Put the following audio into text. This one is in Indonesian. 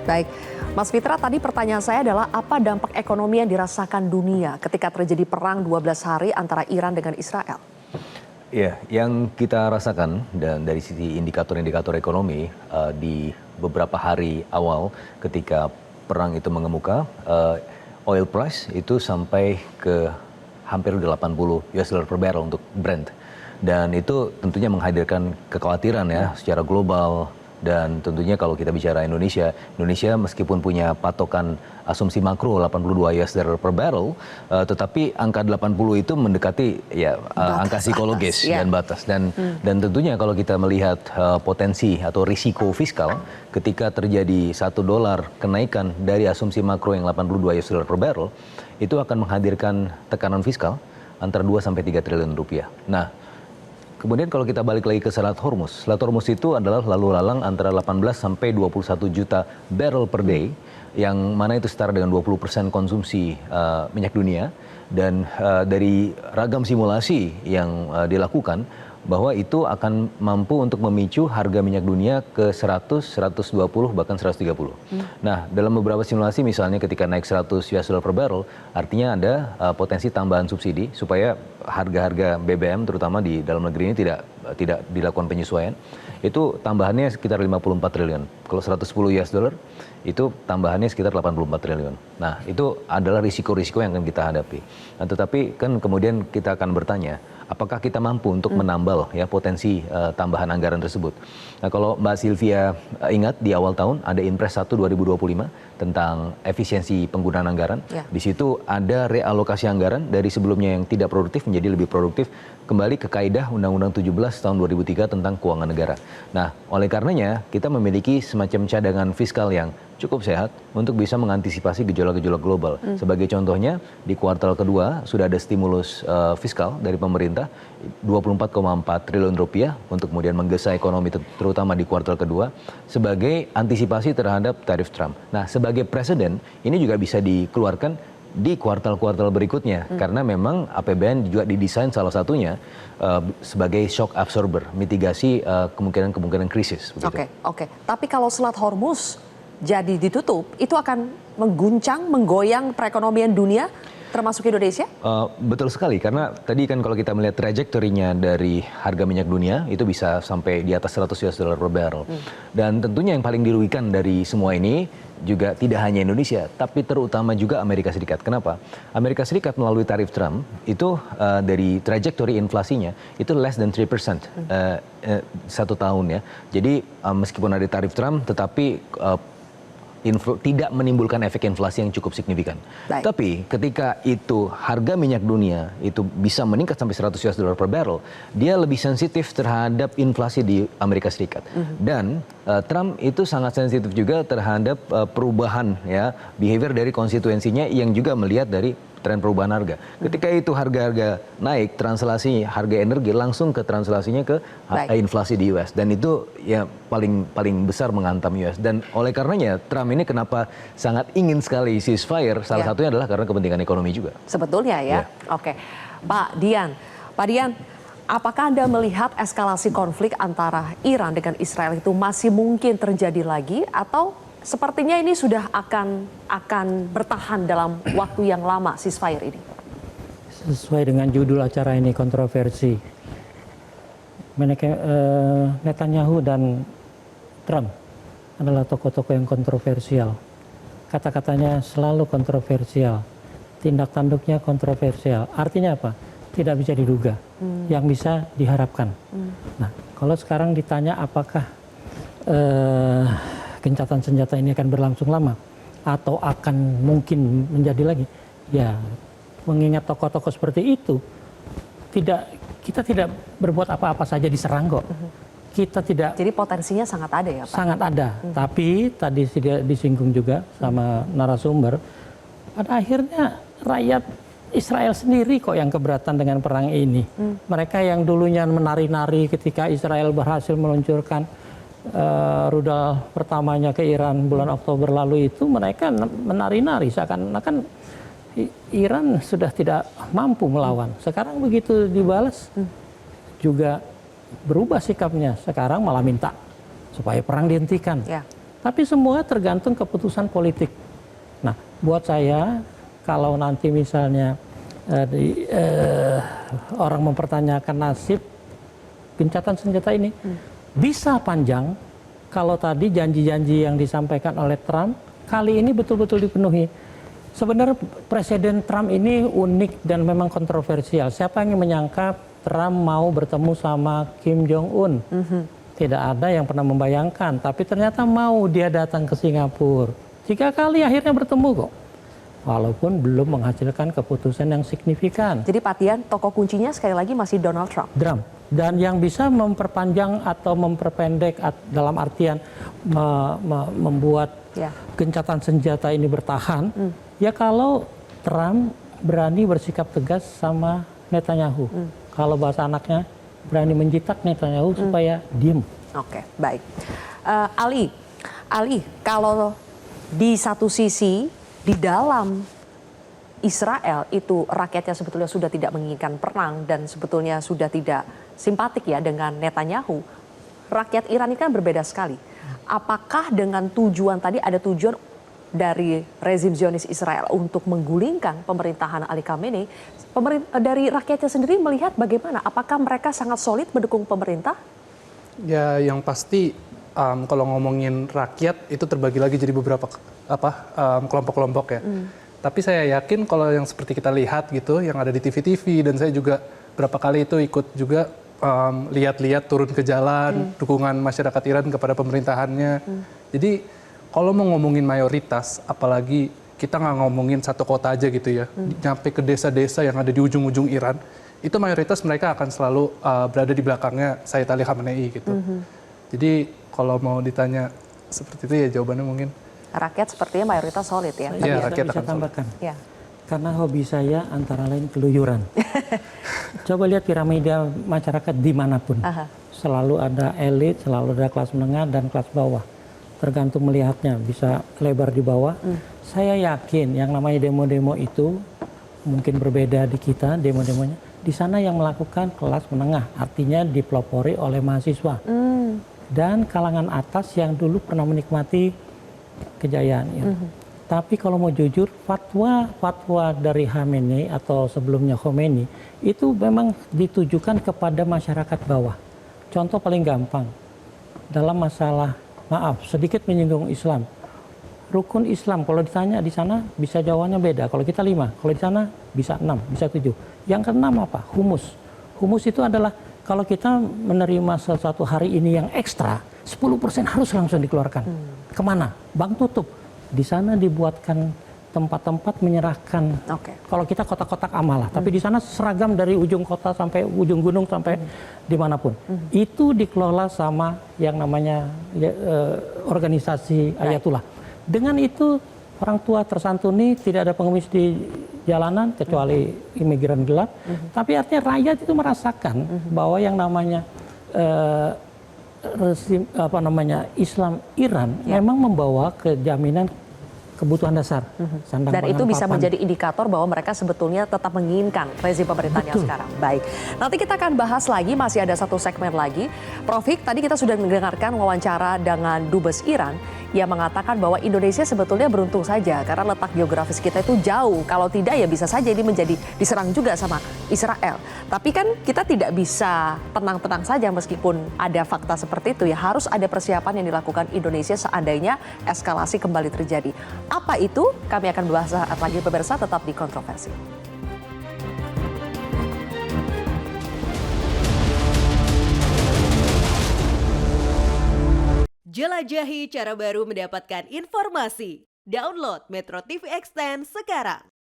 Baik, Mas Fitra, tadi pertanyaan saya adalah apa dampak ekonomi yang dirasakan dunia ketika terjadi perang 12 hari antara Iran dengan Israel? Ya, yang kita rasakan dan dari sisi indikator-indikator ekonomi di beberapa hari awal ketika perang itu mengemuka, oil price itu sampai ke hampir 80 US dollar per barrel untuk Brent. Dan itu tentunya menghadirkan kekhawatiran ya secara global. Dan tentunya kalau kita bicara Indonesia meskipun punya patokan asumsi makro 82 US dollar per barrel, tetapi angka 80 itu mendekati ya angka psikologis dan batas. Dan tentunya kalau kita melihat potensi atau risiko fiskal ketika terjadi $1 kenaikan dari asumsi makro yang 82 US dollar per barrel, itu akan menghadirkan tekanan fiskal antara 2 sampai 3 triliun rupiah. Nah, kemudian kalau kita balik lagi ke Selat Hormuz itu adalah lalu lalang antara 18 sampai 21 juta barrel per day, yang mana itu setara dengan 20% konsumsi minyak dunia. Dan dari ragam simulasi yang dilakukan, bahwa itu akan mampu untuk memicu harga minyak dunia ke 100, 120, bahkan 130. Nah, dalam beberapa simulasi misalnya ketika naik 100 US dollar per barrel, artinya ada potensi tambahan subsidi supaya harga-harga BBM terutama di dalam negeri ini tidak dilakukan penyesuaian. Itu tambahannya sekitar 54 triliun. Kalau 110 US dollar, itu tambahannya sekitar 84 triliun. Nah, itu adalah risiko-risiko yang akan kita hadapi. Nah, tetapi kan kemudian kita akan bertanya, apakah kita mampu untuk menambal ya potensi tambahan anggaran tersebut. Nah, kalau Mbak Sylvia ingat di awal tahun ada Inpres 1 2025 tentang efisiensi penggunaan anggaran. Di situ ada realokasi anggaran dari sebelumnya yang tidak produktif menjadi lebih produktif, kembali ke kaidah Undang-Undang 17 tahun 2003 tentang keuangan negara. Nah, oleh karenanya kita memiliki semacam cadangan fiskal yang cukup sehat untuk bisa mengantisipasi gejolak-gejolak global. Sebagai contohnya, di kuartal kedua sudah ada stimulus fiskal dari pemerintah 24,4 triliun rupiah untuk kemudian menggesa ekonomi terutama di kuartal kedua sebagai antisipasi terhadap tarif Trump. Nah, sebagai presiden ini juga bisa dikeluarkan di kuartal-kuartal berikutnya karena memang APBN juga didesain salah satunya sebagai shock absorber, mitigasi kemungkinan krisis. Oke. Tapi kalau Selat Hormuz jadi ditutup, itu akan mengguncang, menggoyang perekonomian dunia, termasuk Indonesia? Betul sekali, karena tadi kan kalau kita melihat trajektorinya dari harga minyak dunia, itu bisa sampai di atas 100 US dollar per barrel. Dan tentunya yang paling dirugikan dari semua ini juga tidak hanya Indonesia, tapi terutama juga Amerika Serikat. Kenapa? Amerika Serikat melalui tarif Trump, itu dari trajektori inflasinya, itu less than 3% satu tahun ya. Jadi meskipun ada tarif Trump, tetapi tidak menimbulkan efek inflasi yang cukup signifikan. Tapi ketika itu harga minyak dunia itu bisa meningkat sampai 100 US dollar per barrel, dia lebih sensitif terhadap inflasi di Amerika Serikat. Dan Trump itu sangat sensitif juga terhadap perubahan ya behavior dari konstituensinya yang juga melihat dari tren perubahan harga. Ketika itu harga-harga naik, translasi harga energi langsung ke translasinya ke inflasi di US, dan itu ya paling besar menghantam US. Dan oleh karenanya Trump ini kenapa sangat ingin sekali ceasefire, salah satunya adalah karena kepentingan ekonomi juga. Sebetulnya ya. Oke. Pak Dian, apakah Anda melihat eskalasi konflik antara Iran dengan Israel itu masih mungkin terjadi lagi, atau sepertinya ini sudah akan bertahan dalam waktu yang lama ceasefire ini? Sesuai dengan judul acara ini, kontroversi. Netanyahu dan Trump adalah tokoh-tokoh yang kontroversial. Kata-katanya selalu kontroversial. Tindak tanduknya kontroversial. Artinya apa? Tidak bisa diduga. Yang bisa diharapkan. Nah, kalau sekarang ditanya apakah gencatan senjata ini akan berlangsung lama atau akan mungkin menjadi lagi, ya mengingat tokoh-tokoh seperti itu, kita tidak berbuat apa-apa saja diserang kok. Kita tidak. Jadi potensinya sangat ada ya Pak? Sangat ada. Tapi tadi disinggung juga sama narasumber, pada akhirnya rakyat Israel sendiri kok yang keberatan dengan perang ini. Mereka yang dulunya menari-nari ketika Israel berhasil meluncurkan rudal pertamanya ke Iran bulan Oktober lalu itu, mereka menari-nari seakan-akan Iran sudah tidak mampu melawan. Sekarang begitu dibalas juga berubah sikapnya. Sekarang malah minta supaya perang dihentikan. Tapi semua tergantung keputusan politik. Nah, buat saya kalau nanti misalnya orang mempertanyakan nasib gencatan senjata ini, bisa panjang kalau tadi janji-janji yang disampaikan oleh Trump kali ini betul-betul dipenuhi. Sebenarnya Presiden Trump ini unik dan memang kontroversial. Siapa yang menyangka Trump mau bertemu sama Kim Jong-un? Tidak ada yang pernah membayangkan, tapi ternyata mau dia datang ke Singapura. 3 kali akhirnya bertemu kok. Walaupun belum menghasilkan keputusan yang signifikan. Jadi Pak Dian, tokoh kuncinya sekali lagi masih Donald Trump. Dan yang bisa memperpanjang atau memperpendek dalam artian membuat gencatan senjata ini bertahan, ya kalau Trump berani bersikap tegas sama Netanyahu. Kalau bahasa anaknya berani menjitak Netanyahu supaya diem. Oke, baik. Ali, kalau di satu sisi di dalam Israel itu rakyatnya sebetulnya sudah tidak menginginkan perang dan sebetulnya sudah tidak simpatik ya dengan Netanyahu. Rakyat Iran ini kan berbeda sekali. Apakah dengan tujuan tadi ada tujuan dari rezim Zionis Israel untuk menggulingkan pemerintahan Ali Khamenei? Dari rakyatnya sendiri melihat bagaimana? Apakah mereka sangat solid mendukung pemerintah? Ya, yang pasti kalau ngomongin rakyat itu terbagi lagi jadi beberapa kelompok-kelompok ya. Tapi saya yakin kalau yang seperti kita lihat gitu, yang ada di TV-TV dan saya juga berapa kali itu ikut juga lihat-lihat turun ke jalan, dukungan masyarakat Iran kepada pemerintahannya. Jadi kalau mau ngomongin mayoritas, apalagi kita nggak ngomongin satu kota aja gitu ya, nyampe ke desa-desa yang ada di ujung-ujung Iran, itu mayoritas mereka akan selalu berada di belakangnya Sayyid Ali Khamenei gitu. Jadi kalau mau ditanya seperti itu ya jawabannya mungkin rakyat sepertinya mayoritas solid ya. Iya, Saya rakyat bisa akan tambahkan. Ya. Karena hobi saya antara lain keluyuran. Coba lihat piramida masyarakat dimanapun. Selalu ada elit, selalu ada kelas menengah dan kelas bawah. Tergantung melihatnya, bisa lebar di bawah. Saya yakin yang namanya demo-demo itu mungkin berbeda di kita, demo-demonya. Di sana yang melakukan kelas menengah, artinya dipelopori oleh mahasiswa. Dan kalangan atas yang dulu pernah menikmati kejayaan. Ya. Tapi kalau mau jujur, fatwa dari Khamenei atau sebelumnya Khomeini itu memang ditujukan kepada masyarakat bawah. Contoh paling gampang, dalam masalah, maaf, sedikit menyinggung Islam. Rukun Islam, kalau ditanya di sana bisa jawabannya beda. Kalau kita 5, kalau di sana bisa 6, bisa 7. Yang keenam apa? Humus. Humus itu adalah kalau kita menerima sesuatu hari ini yang ekstra, 10% harus langsung dikeluarkan. Kemana? Bank tutup. Di sana dibuatkan tempat-tempat menyerahkan. Kalau kita kotak-kotak amal lah, tapi di sana seragam dari ujung kota sampai ujung gunung sampai dimanapun. Itu dikelola sama yang namanya organisasi Ayatullah. Dengan itu orang tua tersantuni, tidak ada pengemis di jalanan kecuali imigran gelap. Tapi artinya rakyat itu merasakan bahwa yang namanya Islam Iran memang membawa kejaminan kebutuhan dasar. Sandang, dan itu bisa papan. menjadi indikator bahwa mereka sebetulnya tetap menginginkan rezim pemerintahan yang sekarang. Baik, nanti kita akan bahas lagi, masih ada satu segmen lagi. Prof Hik, tadi kita sudah mendengarkan wawancara dengan Dubes Iran yang mengatakan bahwa Indonesia sebetulnya beruntung saja karena letak geografis kita itu jauh. Kalau tidak ya bisa saja ini menjadi diserang juga sama Israel. Tapi kan kita tidak bisa tenang-tenang saja meskipun ada fakta seperti itu ya. Harus ada persiapan yang dilakukan Indonesia seandainya eskalasi kembali terjadi. Apa itu? Kami akan bahas saat lagi pemirsa, tetap di Kontroversi. Jelajahi cara baru mendapatkan informasi. Download Metro TV Extend sekarang.